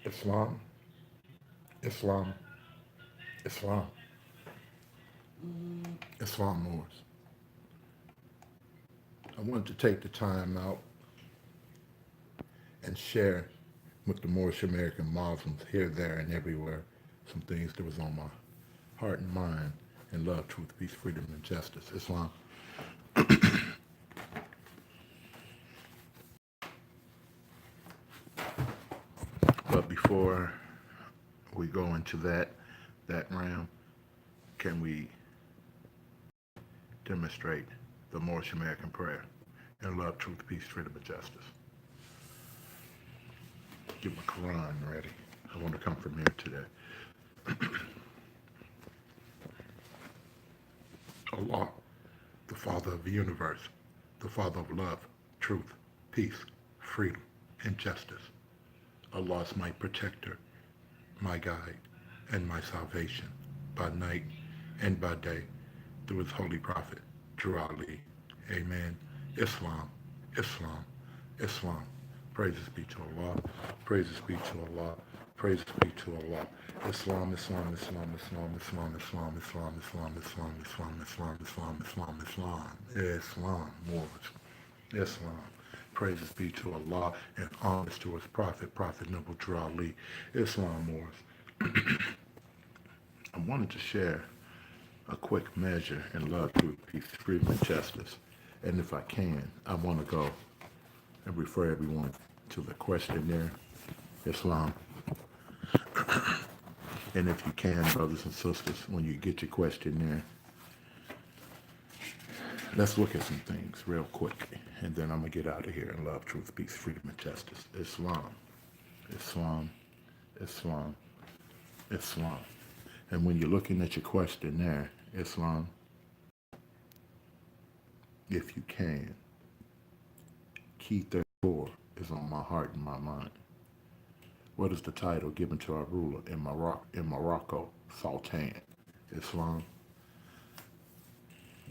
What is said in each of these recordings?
Islam, Islam, Islam, Islam Moors. I wanted to take the time out and share with the Moorish American Muslims here, there, and everywhere some things that was on my heart and mind in love, truth, peace, freedom, and justice. Islam. But before we go into that realm, can we demonstrate the Moorish American prayer in love, truth, peace, freedom, and justice? Get my Quran ready. I want to come from here today. Allah, the Father of the universe, the Father of love, truth, peace, freedom, and justice. Allah is my protector, my guide, and my salvation by night and by day through his holy prophet, Drew Ali. Amen. Islam, Islam, Islam. Praises be to Allah. Praises be to Allah. Praises be to Allah. Islam, Islam, Islam, Islam, Islam, Islam, Islam, Islam, Islam, Islam, Islam, Islam, Islam, Islam, Islam, Moors, Islam. Praises be to Allah and homage to his prophet, Prophet Noble Drew Ali. Islam, Moors. I wanted to share a quick measure in love, truth, peace, freedom, and justice. And if I can, I want to go and refer everyone to the questionnaire, Islam. And if you can, brothers and sisters, when you get your questionnaire, let's look at some things real quick. And then I'm going to get out of here in love, truth, peace, freedom, and justice. Islam, Islam, Islam, Islam. And when you're looking at your questionnaire, Islam, if you can, key 34 is on my heart and my mind. What is the title given to our ruler in Morocco, Sultan? Islam.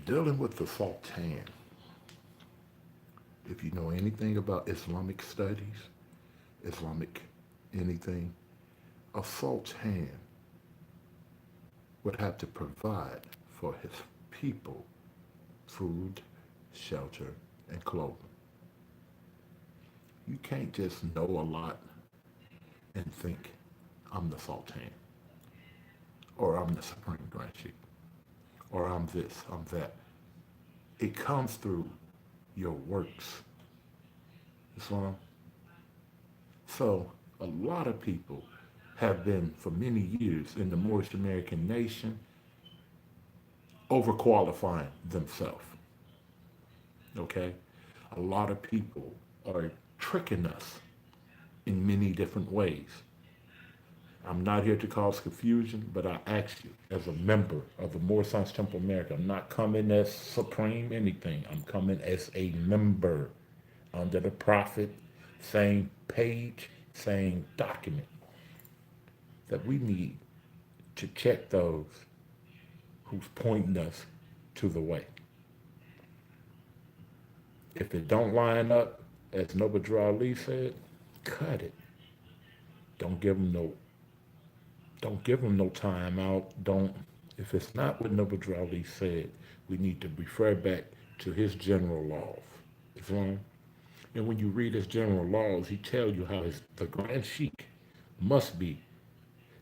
Dealing with the Sultan. If you know anything about Islamic studies, Islamic anything, a Sultan would have to provide for his people food, shelter, and clothing. You can't just know a lot and think, I'm the Sultan, or I'm the Supreme Grand Chief, or I'm this, I'm that. It comes through your works. Islam. So a lot of people have been for many years in the Moorish American nation overqualifying themselves. Okay? A lot of people are tricking us in many different ways. I'm not here to cause confusion, but I ask you, as a member of the Moorish Science Temple America, I'm not coming as supreme anything. I'm coming as a member under the prophet, same page, same document, that we need to check those who's pointing us to the way. If it don't line up, as Noble Drew Ali said, cut it. Don't give them no. Don't give them no time out. Don't. If it's not what Noble Drew Ali said, we need to refer back to his general laws. Islam. And when you read his general laws, he tells you how the Grand Sheikh must be.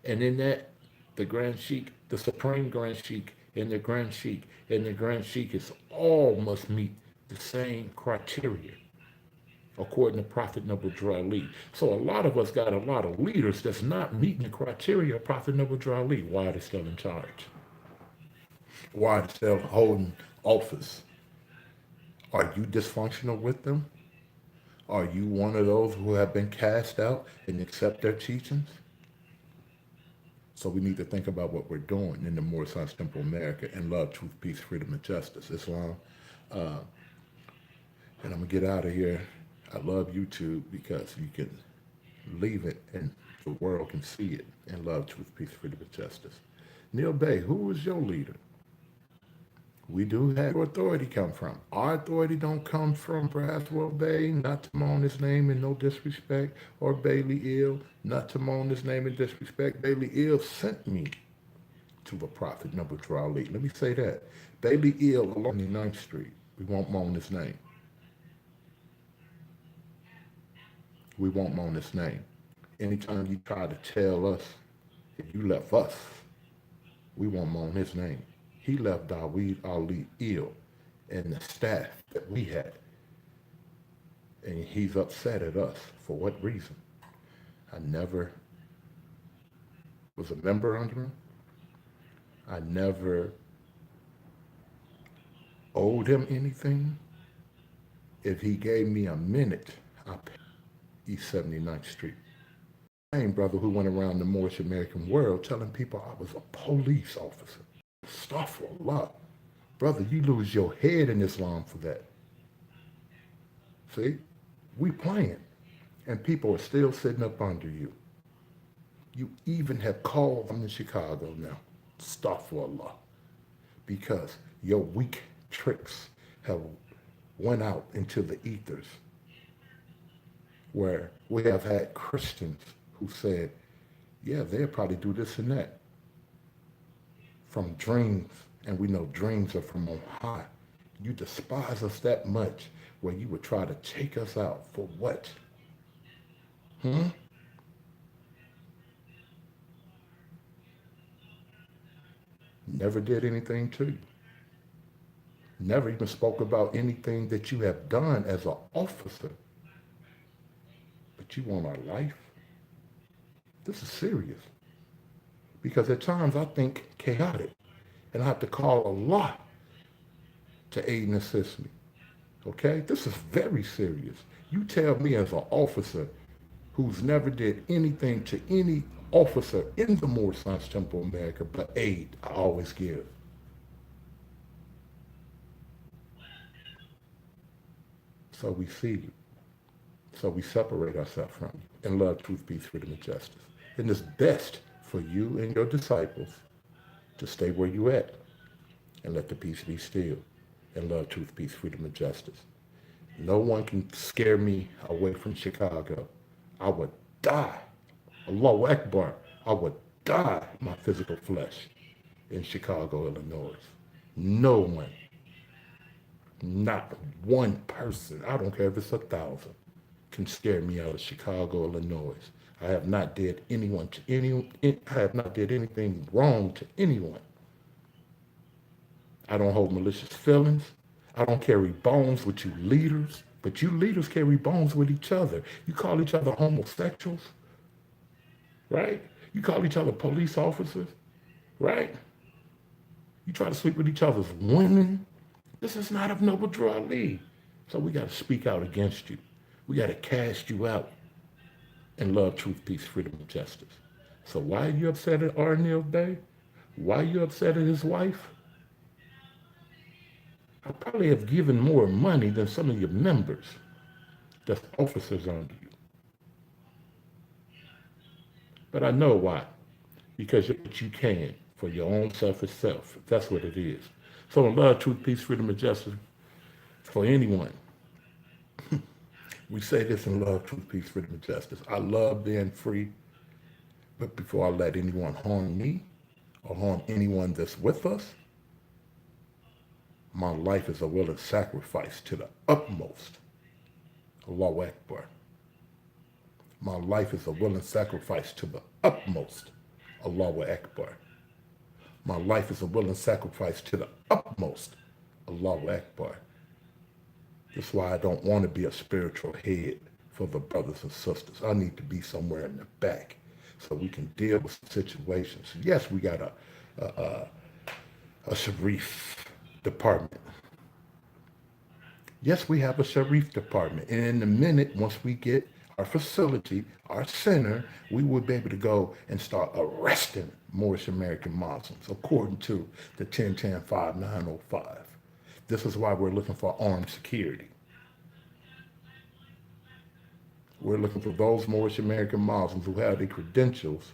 And in that, the Grand Sheikh, the Supreme Grand Sheikh, and the Grand Sheikh, and the Grand Sheikh is all must meet the same criteria, according to Prophet Noble Drew Ali. So a lot of us got a lot of leaders that's not meeting the criteria of Prophet Noble Drew Ali. Why are they still in charge? Why are they still holding office? Are you dysfunctional with them? Are you one of those who have been cast out and accept their teachings? So we need to think about what we're doing in the Moorish Science Temple America and love, truth, peace, freedom, and justice. Islam. Uh, and I'm going to get out of here. I love YouTube because you can leave it and the world can see it and love, truth, peace, freedom, and justice. Neil Bay, who was your leader? We do have where authority come from. Our authority don't come from Braswell Bay, not to moan his name in no disrespect, or Bailey Ill, not to moan his name in disrespect. Bailey Ill sent me to the prophet number Ali. Let me say that. Bailey Ill along 99th Street. We won't moan his name. We won't moan his name. Anytime you try to tell us, if you left us, we won't moan his name. He left Dawid Ali ill and the staff that we had. And he's upset at us. For what reason? I never was a member under him. I never owed him anything. If he gave me a minute, I paid East 79th Street. Same brother who went around the Moorish American world telling people I was a police officer. Astaghfirullah. Brother, you lose your head in Islam for that. See? We playing. And people are still sitting up under you. You even have called them in Chicago now. Astaghfirullah. Because your weak tricks have went out into the ethers, where we have had Christians who said, yeah, they'll probably do this and that. From dreams, and we know dreams are from on high. You despise us that much where you would try to take us out for what? Never did anything to you. Never even spoke about anything that you have done as an officer. But you want our life? This is serious. Because at times I think chaotic. And I have to call Allah to aid and assist me. Okay? This is very serious. You tell me as an officer who's never did anything to any officer in the Moorish Science Temple of America but aid I always give. So we see you. So we separate ourselves from you in love, truth, peace, freedom, and justice. And it's best for you and your disciples to stay where you at and let the peace be still in love, truth, peace, freedom, and justice. No one can scare me away from Chicago. I would die. Allahu Akbar. I would die my physical flesh in Chicago, Illinois. No one. Not one person. I don't care if it's 1,000. Can scare me out of Chicago, Illinois. I have not did anyone to any. I have not did anything wrong to anyone. I don't hold malicious feelings. I don't carry bones with you leaders, but you leaders carry bones with each other. You call each other homosexuals, right? You call each other police officers, right? You try to sleep with each other's women. This is not of noble draw league. So we got to speak out against you. We got to cast you out in love, truth, peace, freedom, and justice. So why are you upset at Arnil Day? Why are you upset at his wife? I probably have given more money than some of your members, that's officers under you. But I know why. Because you can for your own selfish self. That's what it is. So in love, truth, peace, freedom, and justice for anyone. We say this in love, truth, peace, freedom, and justice. I love being free, but before I let anyone harm me or harm anyone that's with us, my life is a willing sacrifice to the utmost. Allahu Akbar. My life is a willing sacrifice to the utmost. Allahu Akbar. My life is a willing sacrifice to the utmost. Allahu Akbar. That's why I don't want to be a spiritual head for the brothers and sisters. I need to be somewhere in the back so we can deal with situations. Yes, we got a Sharif department. Yes, we have a Sharif department. And in a minute, once we get our facility, our center, we will be able to go and start arresting Moorish American Muslims according to the 10-10-5905. This is why we're looking for armed security. We're looking for those Moorish American Muslims who have the credentials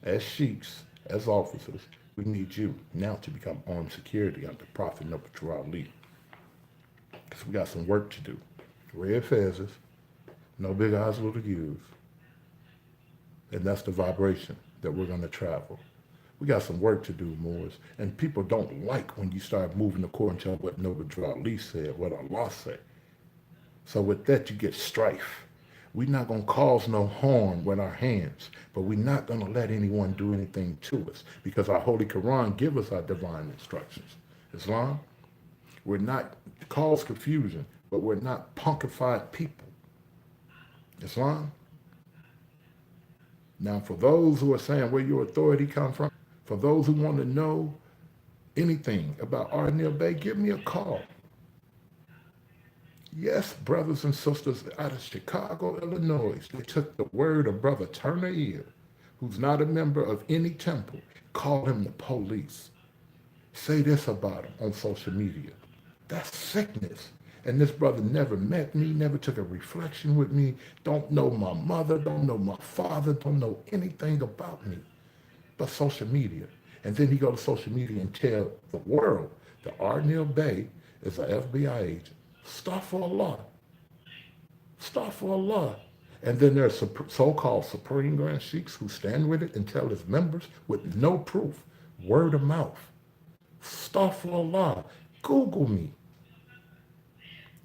as sheiks, as officers, We need you now to become armed security under Prophet Noble Ali. Because we got some work to do. Red fezzes, no big eyes, little U's. And that's the vibration that we're going to travel. We got some work to do, Moors. And people don't like when you start moving according to what Noble Ali said, what Allah said. So with that, you get strife. We're not going to cause no harm with our hands, but we're not going to let anyone do anything to us because our Holy Quran gives us our divine instructions. Islam, we're not cause confusion, but we're not punkified people. Islam. Now, for those who are saying where your authority come from, for those who want to know anything about Arnil Bay, give me a call. Yes, brothers and sisters out of Chicago, Illinois, they took the word of Brother Turner Hill, who's not a member of any temple, called him the police. Say this about him on social media. That's sickness. And this brother never met me, never took a reflection with me, don't know my mother, don't know my father, don't know anything about me but social media. And then he go to social media and tell the world that Arnil Bay is an FBI agent. Astaghfirullah. Astaghfirullah. And then there's so-called Supreme Grand Sheiks who stand with it and tell his members with no proof, word of mouth. Astaghfirullah. Google me.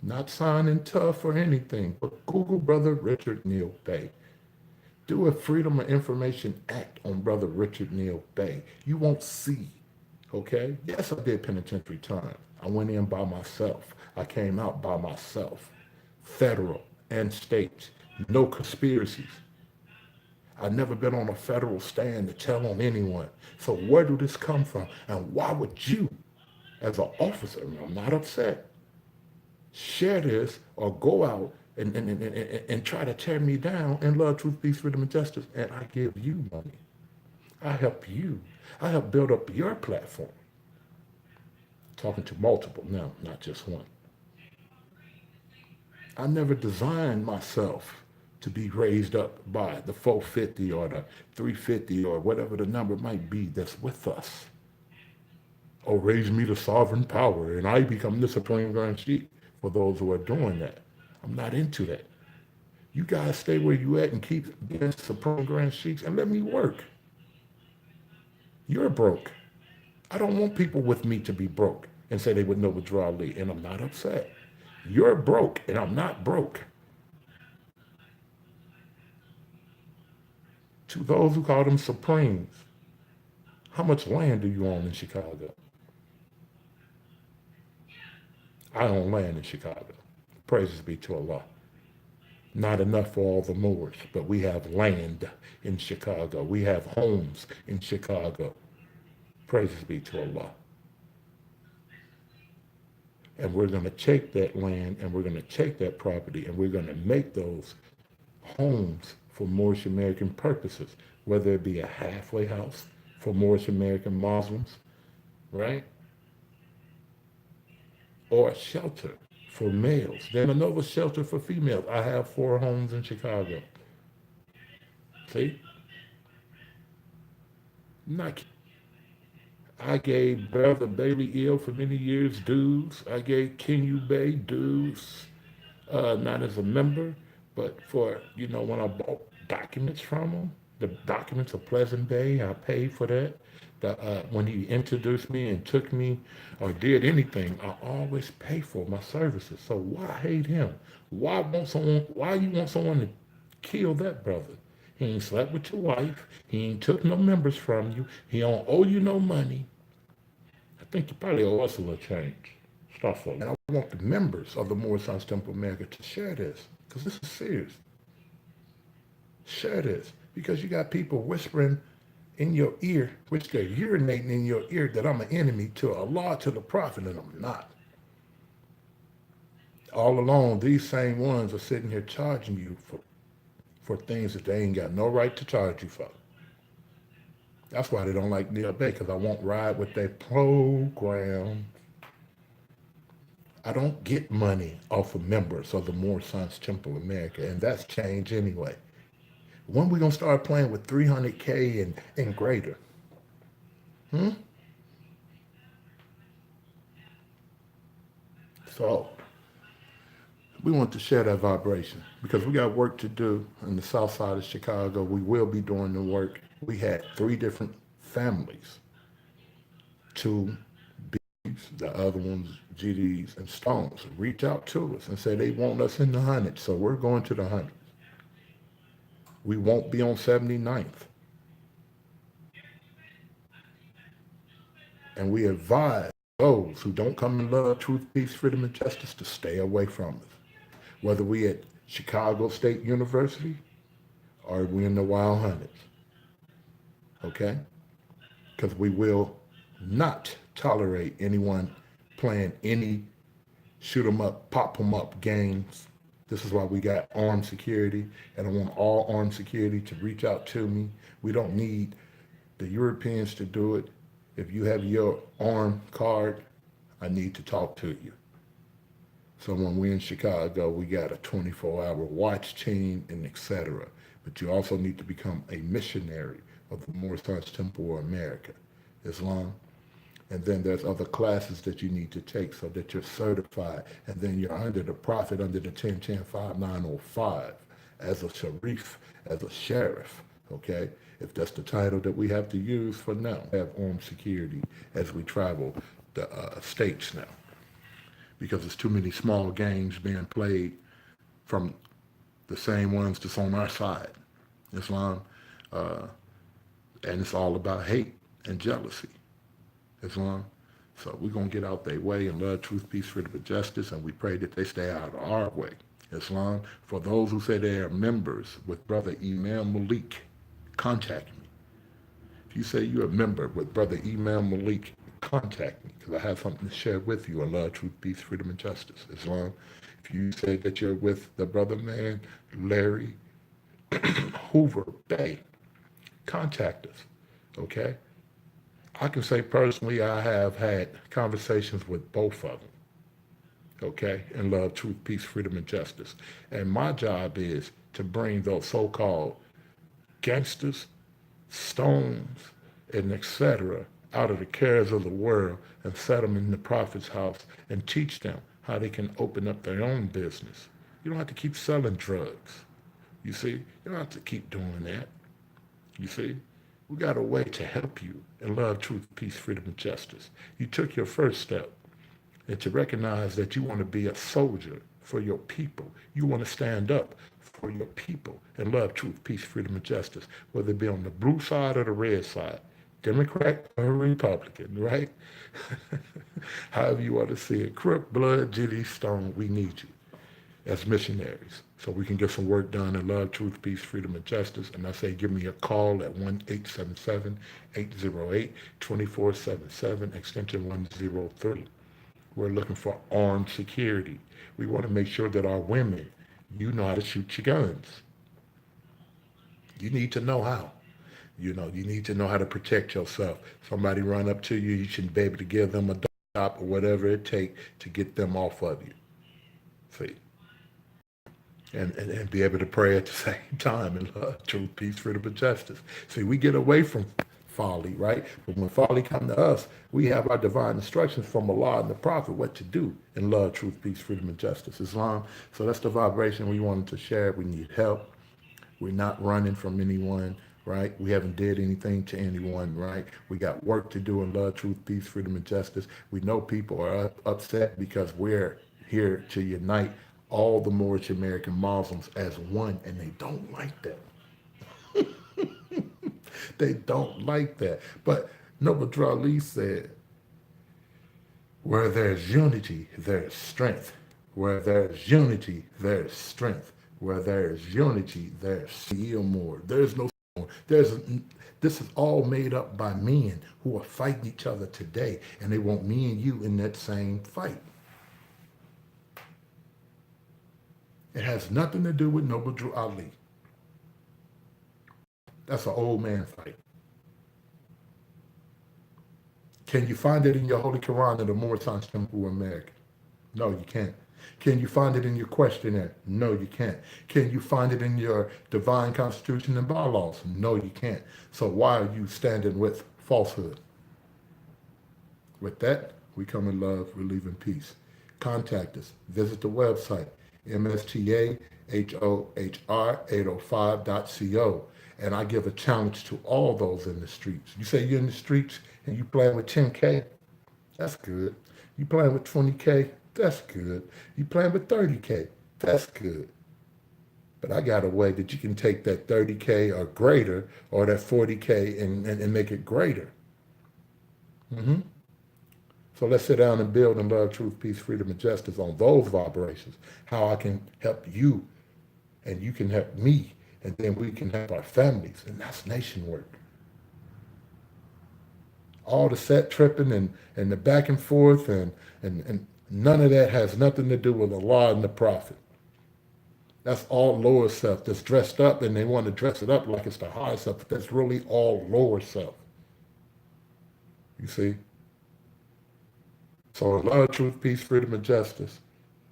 Not signing tough or anything, but Google Brother Richard Neal Bay. Do a Freedom of Information Act on Brother Richard Neal Bay. You won't see, okay? Yes, I did penitentiary time. I went in by myself. I came out by myself. Federal and state. No conspiracies. I've never been on a federal stand to tell on anyone. So where did this come from? And why would you, as an officer, and I'm not upset, share this or go out and try to tear me down in love, truth, peace, freedom, and justice, and I give you money. I help you. I help build up your platform. Talking to multiple now, not just one. I never designed myself to be raised up by the 450 or the 350 or whatever the number might be that's with us. Or raise me to sovereign power and I become the Supreme Grand Sheik for those who are doing that. I'm not into that. You guys stay where you at and keep being Supreme Grand Sheiks and let me work. You're broke. I don't want people with me to be broke and say they would know Noble Ali, and I'm not upset. You're broke and I'm not broke. To those who call them Supremes, how much land do you own in Chicago? I own land in Chicago. Praises be to Allah. Not enough for all the Moors, but we have land in Chicago. We have homes in Chicago. Praises be to Allah. And we're going to take that land and we're going to take that property and we're going to make those homes for Moorish American purposes, whether it be a halfway house for Moorish American Muslims, right? Or a shelter for males. Then another shelter for females. I have 4 homes in Chicago. See? Not. I gave Brother Bailey Ill for many years dues. I gave King Bay dues, not as a member, but for, when I bought documents from him, the documents of Pleasant Bay, I paid for that. When he introduced me and took me or did anything, I always pay for my services. So why hate him? Why you want someone to kill that brother? He ain't slept with your wife. He ain't took no members from you. He don't owe you no money. I think you probably owe us a little change. Stuff like that. And I want the members of the Moorish Science Temple of America to share this, because this is serious. Share this, because you got people whispering in your ear, which they're urinating in your ear, that I'm an enemy to Allah, to the Prophet, and I'm not. All along, these same ones are sitting here charging you for things that they ain't got no right to charge you for. That's why they don't like Neal Bay, because I won't ride with their program. I don't get money off of members of the Moorish Science Temple of America, and that's changed anyway. When we going to start playing with 300K and greater? Hmm? So we want to share that vibration because we got work to do in the south side of Chicago. We will be doing the work. We had 3 different families, two B's, the other ones GDs and Stones, reach out to us and say they want us in the 100. So we're going to the 100. We won't be on 79th. And we advise those who don't come in love, truth, peace, freedom, and justice to stay away from us. Whether we at Chicago State University or we in the Wild Hundreds, okay? Because we will not tolerate anyone playing any shoot 'em up, pop 'em up games. This is why we got armed security, and I want all armed security to reach out to me. We don't need the Europeans to do it. If you have your armed card, I need to talk to you. So when we're in Chicago, we got a 24-hour watch team and etc. But you also need to become a missionary of the Moorish Temple of America, Islam. And then there's other classes that you need to take so that you're certified. And then you're under the Prophet under the 10-10-5905 as a Sharif, as a sheriff, okay? If that's the title that we have to use for now. We have armed security as we travel the states now because there's too many small games being played from the same ones that's on our side, Islam. And it's all about hate and jealousy. Islam. So we're going to get out their way and love, truth, peace, freedom, and justice, and we pray that they stay out of our way. Islam. For those who say they are members with Brother Imam Malik, contact me. If you say you're a member with Brother Imam Malik, contact me because I have something to share with you on love, truth, peace, freedom, and justice. Islam. If you say that you're with the brother man, Larry Hoover Bay, contact us. Okay? I can say personally I have had conversations with both of them, okay, in love, truth, peace, freedom, and justice. And my job is to bring those so-called gangsters, stones, and etc. out of the cares of the world and set them in the Prophet's house and teach them how they can open up their own business. You don't have to keep selling drugs. You see, you don't have to keep doing that. You see, we got a way to help you in love, truth, peace, freedom, and justice. You took your first step and to recognize that you want to be a soldier for your people. You want to stand up for your people in love, truth, peace, freedom, and justice, whether it be on the blue side or the red side, Democrat or Republican, right? However you want to see it. Crook, blood, Jitty, Stone, we need you as missionaries so we can get some work done in love, truth, peace, freedom, and justice. And I say give me a call at 1-877-808-2477, extension 103. We're looking for armed security. We want to make sure that our women, you know how to shoot your guns. You need to know how. You know, you need to know how to protect yourself. Somebody run up to you, you should be able to give them a stop or whatever it takes to get them off of you. See? And be able to pray at the same time in love, truth, peace, freedom, and justice. See, we get away from folly, right? But when folly come to us, we have our divine instructions from Allah and the Prophet what to do in love, truth, peace, freedom, and justice, Islam. So that's the vibration we wanted to share. We need help. We're not running from anyone, right? We haven't did anything to anyone, right? We got work to do in love, truth, peace, freedom, and justice. We know people are upset because we're here to unite all the Moorish American Muslims as one, and they don't like that. They don't like that. But Noble Drew Ali said, where there's unity, there's strength. Where there's unity, there's strength. Where there's unity, there's more. There's no more. This is all made up by men who are fighting each other today, and they want me and you in that same fight. It has nothing to do with Noble Drew Ali. That's an old man fight. Can you find it in your Holy Quran in the Moorish Temple of America? No, you can't. Can you find it in your questionnaire? No, you can't. Can you find it in your divine constitution and bylaws? No, you can't. So why are you standing with falsehood? With that, we come in love, we leave in peace. Contact us. Visit the website, mstahohr805.co. And I give a challenge to all those in the streets. You say you're in the streets and you playing with 10K? That's good. You playing with 20K? That's good. You playing with 30K? That's good. But I got a way that you can take that 30K or greater or that 40K and make it greater. Mm-hmm. So let's sit down and build in love, truth, peace, freedom, and justice on those vibrations. How I can help you and you can help me, and then we can help our families, and that's nation work. All the set tripping and the back and forth and none of that has nothing to do with Allah and the Prophet. That's all lower self that's dressed up, and they want to dress it up like it's the higher self, but that's really all lower self. You see? So love, truth, peace, freedom, and justice.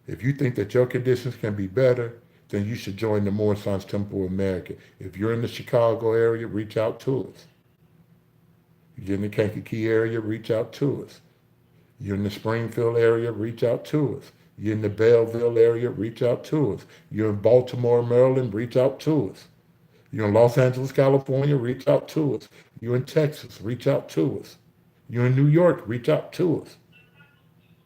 If you think that your conditions can be better, then you should join the Moorish Temple of America. If you're in the Chicago area, reach out to us. You're in the Kankakee area, reach out to us. You're in the Springfield area, reach out to us. You're in the Belleville area, reach out to us. You're in Baltimore, Maryland, reach out to us. You're in Los Angeles, California, reach out to us. You're in Texas, reach out to us. You're in New York, reach out to us.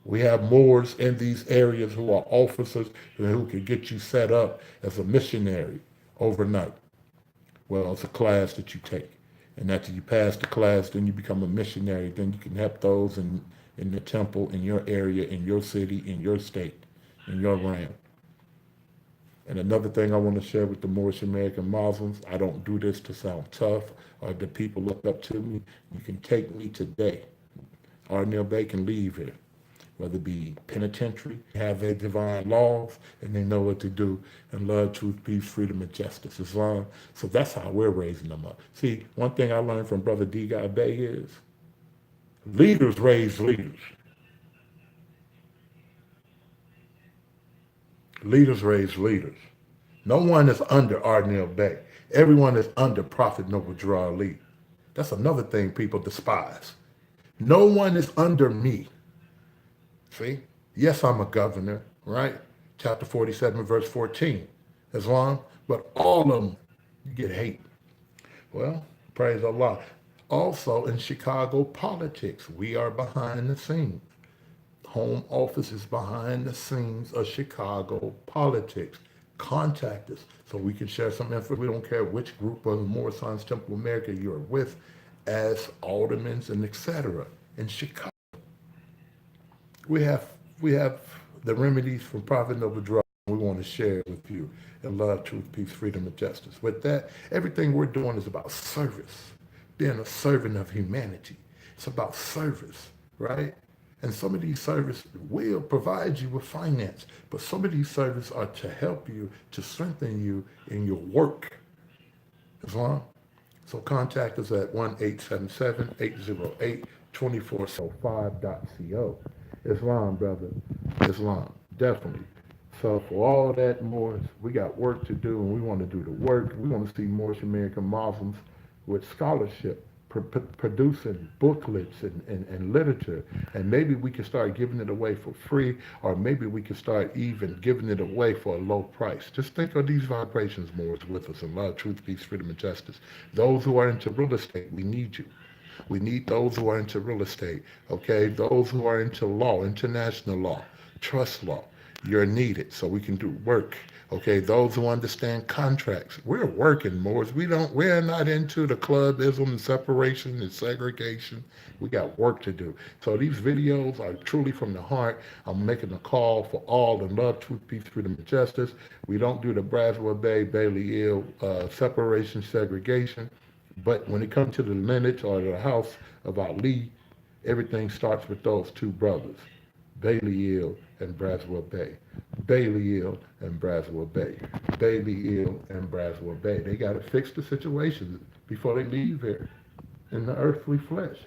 We have Moors in these areas who are officers and who can get you set up as a missionary overnight. Well, it's a class that you take. And after you pass the class, then you become a missionary. Then you can help those in the temple, in your area, in your city, in your state, in your realm. And another thing I want to share with the Moorish American Muslims, I don't do this to sound tough or the people look up to me. You can take me today. Arnell Bay can leave here, whether it be penitentiary, have their divine laws, and they know what to do, and love, truth, peace, freedom, and justice, Islam. So that's how we're raising them up. See, one thing I learned from Brother D. Guy Bay is, leaders raise leaders. Leaders raise leaders. No one is under Arnell Bay. Everyone is under Prophet Noble Drew Ali. That's another thing people despise. No one is under me. See? Yes, I'm a governor, right? Chapter 47, verse 14. Islam, but all of them get hate. Well, praise Allah. Also in Chicago politics, we are behind the scenes. Home office is behind the scenes of Chicago politics. Contact us so we can share some info. We don't care which group of the Moorish Temple of America you're with as aldermen and etc. in Chicago. We have the remedies from Prophet Noble Drew. We want to share it with you in love, truth, peace, freedom, and justice. With that, everything we're doing is about service, being a servant of humanity. It's about service, right? And some of these services will provide you with finance, but some of these services are to help you, to strengthen you in your work. Islam? So contact us at 1-877-808-2405.co. Islam, brother. Islam. Definitely. So for all that more, we got work to do, and we want to do the work. We want to see Moorish American Muslims with scholarship, producing booklets and literature. And maybe we can start giving it away for free, or maybe we can start even giving it away for a low price. Just think of these vibrations, Moors, with us in love, truth, peace, freedom, and justice. Those who are into real estate, we need you. We need those who are into real estate, okay? Those who are into law, international law, trust law. You're needed so we can do work, okay? Those who understand contracts. We're working, Moors. We're not into the clubism and separation and segregation. We got work to do. So these videos are truly from the heart. I'm making a call for all in love, truth, peace, freedom, and justice. We don't do the Braswell Bay, Bailey Hill, separation, segregation. But when it comes to the lineage or the house of Ali, everything starts with those two brothers, Bailey Hill and Braswell Bay. Bailey Hill and Braswell Bay. Bailey Hill and Braswell Bay. They got to fix the situation before they leave here in the earthly flesh.